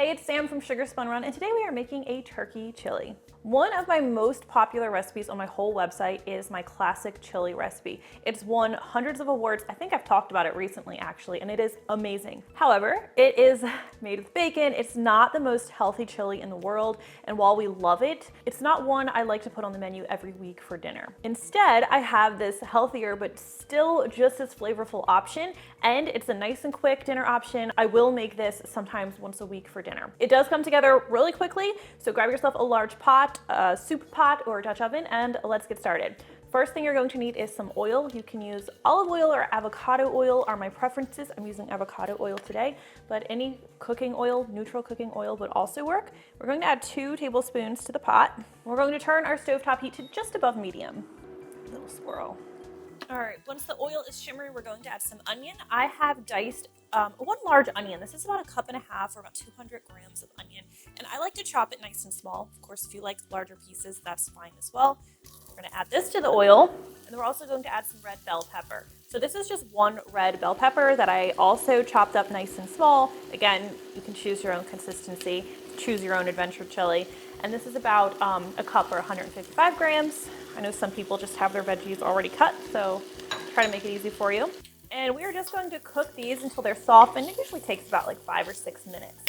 Hey, it's Sam from Spun, and today we are making a turkey chili. One of my most popular recipes on my whole website is my classic chili recipe. It's won hundreds of awards. I think I've talked about it recently actually, and it is amazing. However, it is made with bacon. It's not the most healthy chili in the world, and while we love it, it's not one I like to put on the menu every week for dinner. Instead, I have this healthier but still just as flavorful option, and it's a nice and quick dinner option. I will make this sometimes once a week for dinner. It does come together really quickly, so grab yourself a large pot, a soup pot or a Dutch oven, and let's get started. First thing you're going to need is some oil. You can use olive oil or avocado oil are my preferences. I'm using avocado oil today, but any cooking oil, neutral cooking oil would also work. We're going to add 2 tablespoons to the pot. We're going to turn our stovetop heat to just above medium. A little swirl. All right, once the oil is shimmery, we're going to add some onion. I have diced 1 large onion. This is about 1.5 cups or about 200 grams of onion. And I like to chop it nice and small. Of course, if you like larger pieces, that's fine as well. We're gonna add this to the oil, and then we're also going to add some red bell pepper. So this is just 1 red bell pepper that I also chopped up nice and small. Again, you can choose your own consistency, choose your own adventure chili. And this is about 1 cup or 155 grams. I know some people just have their veggies already cut, so try to make it easy for you. And we are just going to cook these until they're soft, and it usually takes about like 5 or 6 minutes.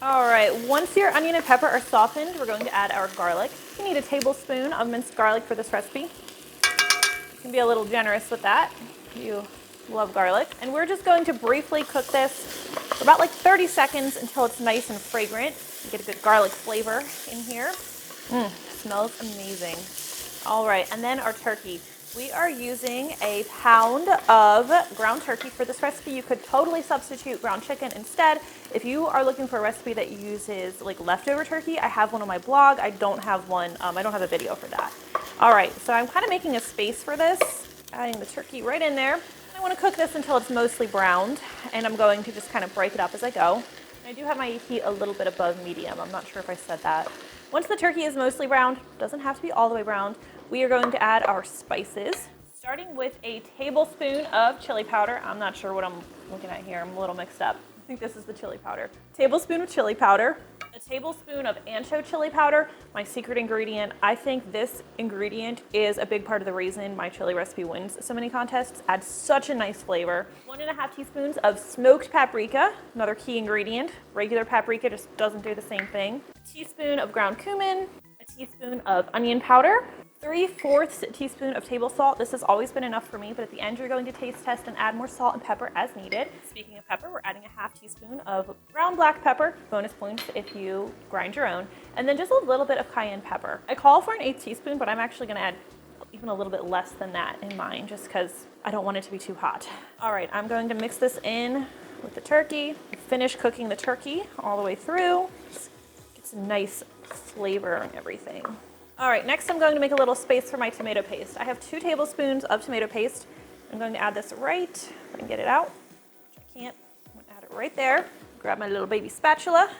All right, once your onion and pepper are softened, we're going to add our garlic. You need a tablespoon of minced garlic for this recipe. You can be a little generous with that if you love garlic. And we're just going to briefly cook this for about like 30 seconds until it's nice and fragrant. You get a good garlic flavor in here. Smells amazing. All right, and then our turkey. We are using a pound of ground turkey for this recipe. You could totally substitute ground chicken instead. If you are looking for a recipe that uses like leftover turkey, I have one on my blog. I don't have one, I don't have a video for that. All right, so I'm kind of making a space for this, adding the turkey right in there. I want to cook this until it's mostly browned, and I'm going to just kind of break it up as I go. I do have my heat a little bit above medium. I'm not sure if I said that. Once the turkey is mostly browned, doesn't have to be all the way browned, we are going to add our spices, starting with a tablespoon of chili powder. I'm not sure what I'm looking at here. I'm a little mixed up. I think this is the chili powder. Tablespoon of chili powder, a tablespoon of ancho chili powder, my secret ingredient. I think this ingredient is a big part of the reason my chili recipe wins so many contests. Adds such a nice flavor. 1.5 teaspoons of smoked paprika, another key ingredient. Regular paprika just doesn't do the same thing. A teaspoon of ground cumin, a teaspoon of onion powder, 3/4 teaspoon of table salt. This has always been enough for me, but at the end you're going to taste test and add more salt and pepper as needed. Speaking of pepper, we're adding 1/2 teaspoon of ground black pepper, bonus points if you grind your own, and then just a little bit of cayenne pepper. I call for an 1/8 teaspoon, but I'm actually gonna add even a little bit less than that in mine, just because I don't want it to be too hot. All right, I'm going to mix this in with the turkey. Finish cooking the turkey all the way through. Get some nice flavor and everything. All right, next I'm going to make a little space for my tomato paste. I have 2 tablespoons of tomato paste. I'm going to add this right, if I can get it out, which I can't. I'm gonna add it right there. Grab my little baby spatula,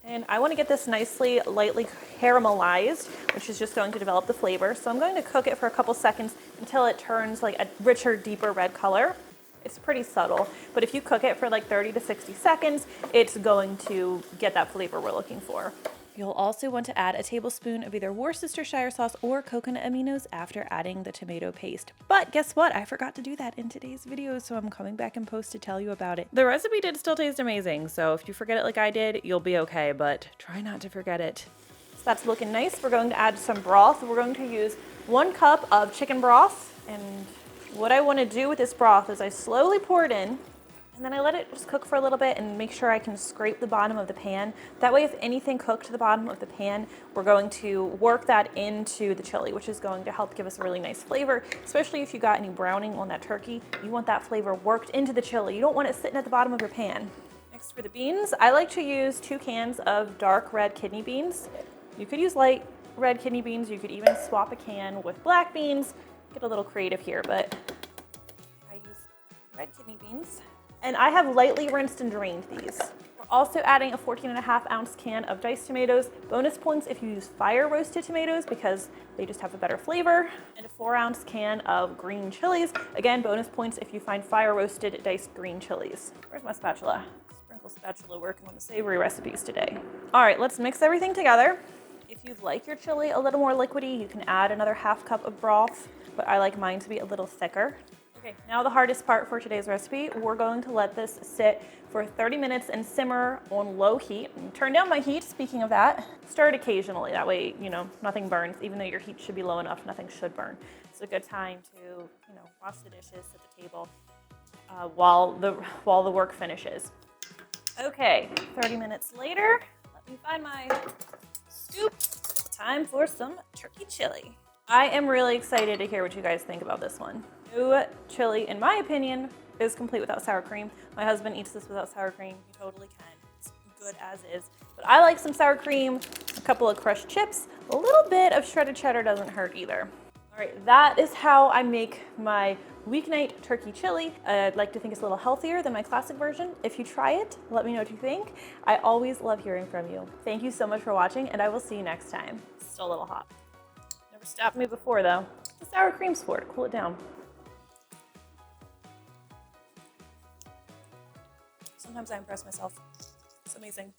and I wanna get this nicely, lightly caramelized, which is just going to develop the flavor. So I'm going to cook it for a couple seconds until it turns like a richer, deeper red color. It's pretty subtle, but if you cook it for like 30 to 60 seconds, it's going to get that flavor we're looking for. You'll also want to add a tablespoon of either Worcestershire sauce or coconut aminos after adding the tomato paste. But guess what? I forgot to do that in today's video, so I'm coming back in post to tell you about it. The recipe did still taste amazing, so if you forget it like I did, you'll be okay, but try not to forget it. So that's looking nice. We're going to add some broth. We're going to use 1 cup of chicken broth, and what I want to do with this broth is I slowly pour it in, and then I let it just cook for a little bit and make sure I can scrape the bottom of the pan. That way, if anything cooked to the bottom of the pan, we're going to work that into the chili, which is going to help give us a really nice flavor, especially if you got any browning on that turkey. You want that flavor worked into the chili. You don't want it sitting at the bottom of your pan. Next, for the beans, I like to use 2 cans of dark red kidney beans. You could use light red kidney beans. You could even swap a can with black beans. Get a little creative here, but I use red kidney beans. And I have lightly rinsed and drained these. We're also adding a 14.5 ounce can of diced tomatoes. Bonus points if you use fire roasted tomatoes because they just have a better flavor. And a 4 ounce can of green chilies. Again, bonus points if you find fire roasted diced green chilies. Where's my spatula? powerful spatula working on the savory recipes today. All right, let's mix everything together. If you'd like your chili a little more liquidy, you can add another half cup of broth, but I like mine to be a little thicker. Okay, now the hardest part for today's recipe. We're going to let this sit for 30 minutes and simmer on low heat. Turn down my heat, speaking of that. Stir it occasionally, that way, nothing burns. Even though your heat should be low enough, nothing should burn. It's a good time to, wash the dishes at the table while the work finishes. Okay, 30 minutes later, let me find my scoop. Time for some turkey chili. I am really excited to hear what you guys think about this one. New chili, in my opinion, is complete without sour cream. My husband eats this without sour cream. He totally can. It's good as is. But I like some sour cream, a couple of crushed chips, a little bit of shredded cheddar doesn't hurt either. All right, that is how I make my weeknight turkey chili. I'd like to think it's a little healthier than my classic version. If you try it, let me know what you think. I always love hearing from you. Thank you so much for watching, and I will see you next time. It's still a little hot. Never stopped me before, though. The sour cream's for it. Cool it down. Sometimes I impress myself. It's amazing.